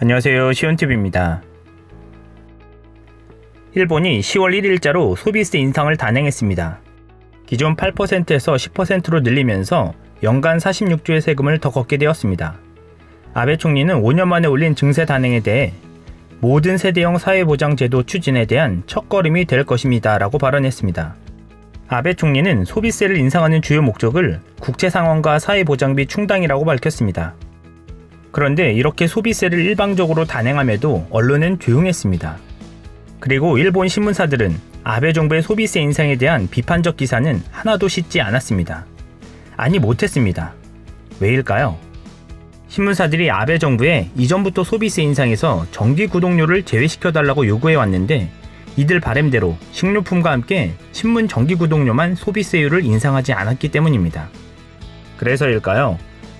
안녕하세요, 시온TV입니다. 일본이 10월 1일자로 소비세 인상을 단행했습니다. 기존 8%에서 10%로 늘리면서 연간 46조의 세금을 더 걷게 되었습니다. 아베 총리는 5년 만에 올린 증세 단행에 대해 모든 세대형 사회보장제도 추진에 대한 첫걸음이 될 것입니다 라고 발언했습니다. 아베 총리는 소비세를 인상하는 주요 목적을 국채 상환과 사회보장비 충당이라고 밝혔습니다. 그런데 이렇게 소비세를 일방적으로 단행함에도 언론은 조용했습니다. 그리고 일본 신문사들은 아베 정부의 소비세 인상에 대한 비판적 기사는 하나도 싣지 않았습니다. 아니, 못했습니다. 왜일까요? 신문사들이 아베 정부에 이전부터 소비세 인상에서 전기 구독료를 제외시켜달라고 요구해왔는데 이들 바램대로 식료품과 함께 신문 전기 구독료만 소비세율을 인상하지 않았기 때문입니다. 그래서일까요?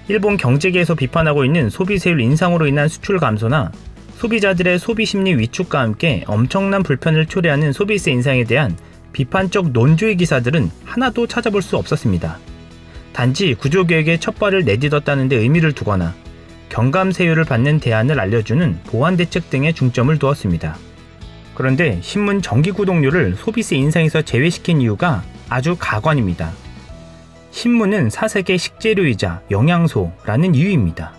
일본 경제계에서 비판하고 있는 소비세율 인상으로 인한 수출 감소나 소비자들의 소비심리 위축과 함께 엄청난 불편을 초래하는 소비세 인상에 대한 비판적 논조의 기사들은 하나도 찾아볼 수 없었습니다. 단지 구조개혁의 첫 발을 내딛었다는 데 의미를 두거나 경감세율을 받는 대안을 알려주는 보완대책 등에 중점을 두었습니다. 그런데 신문 정기구독료를 소비세 인상에서 제외시킨 이유가 아주 가관입니다. 신문은 사색의 식재료이자 영양소라는 이유입니다.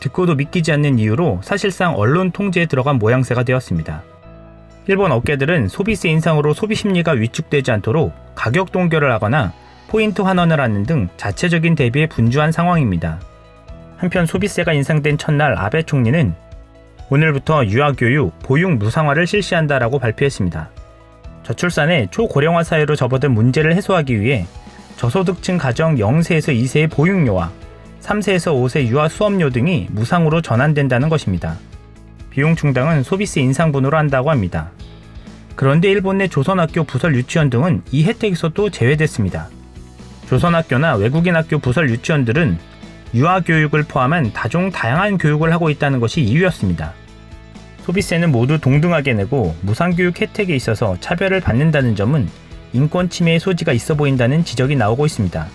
듣고도 믿기지 않는 이유로 사실상 언론 통제에 들어간 모양새가 되었습니다. 일본 업계들은 소비세 인상으로 소비심리가 위축되지 않도록 가격 동결을 하거나 포인트 환원을 하는 등 자체적인 대비에 분주한 상황입니다. 한편 소비세가 인상된 첫날 아베 총리는 오늘부터 유아교육, 보육 무상화를 실시한다라고 발표했습니다. 저출산의 초고령화 사회로 접어든 문제를 해소하기 위해 저소득층 가정 0세에서 2세의 보육료와 3세에서 5세 유아 수업료 등이 무상으로 전환된다는 것입니다. 비용 충당은 소비세 인상분으로 한다고 합니다. 그런데 일본 내 조선학교 부설 유치원 등은 이 혜택에서도 제외됐습니다. 조선학교나 외국인 학교 부설 유치원들은 유아교육을 포함한 다양한 교육을 하고 있다는 것이 이유였습니다. 소비세는 모두 동등하게 내고 무상교육 혜택에 있어서 차별을 받는다는 점은 인권 침해의 소지가 있어 보인다는 지적이 나오고 있습니다.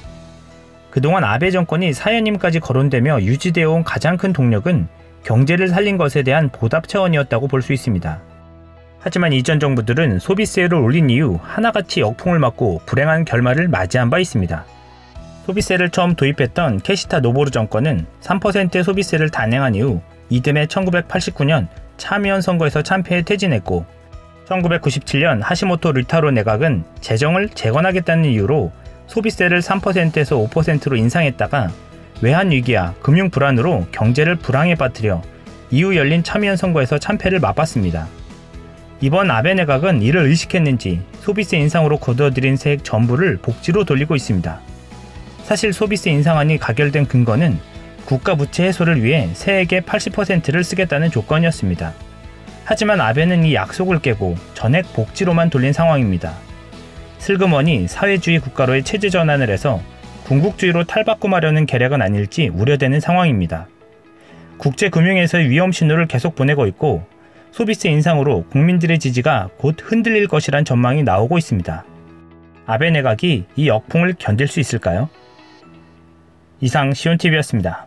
그동안 아베 정권이 사연임까지 거론되며 유지되어 온 가장 큰 동력은 경제를 살린 것에 대한 보답 차원이었다고 볼 수 있습니다. 하지만 이전 정부들은 소비세를 올린 이후 하나같이 역풍을 맞고 불행한 결말을 맞이한 바 있습니다. 소비세를 처음 도입했던 케시타 노보루 정권은 3%의 소비세를 단행한 이후 이듬해 1989년 참의원 선거에서 참패해 퇴진했고 1997년 하시모토 류타로 내각은 재정을 재건하겠다는 이유로 소비세를 3%에서 5%로 인상했다가 외환위기와 금융불안으로 경제를 불황에 빠뜨려 이후 열린 참의원 선거에서 참패를 맛봤습니다. 이번 아베 내각은 이를 의식했는지 소비세 인상으로 거둬들인 세액 전부를 복지로 돌리고 있습니다. 사실 소비세 인상안이 가결된 근거는 국가 부채 해소를 위해 세액의 80%를 쓰겠다는 조건이었습니다. 하지만 아베는 이 약속을 깨고 전액 복지로만 돌린 상황입니다. 슬그머니 사회주의 국가로의 체제 전환을 해서 군국주의로 탈바꿈하려는 계략은 아닐지 우려되는 상황입니다. 국제금융에서의 위험 신호를 계속 보내고 있고 소비세 인상으로 국민들의 지지가 곧 흔들릴 것이란 전망이 나오고 있습니다. 아베 내각이 이 역풍을 견딜 수 있을까요? 이상 시온TV였습니다.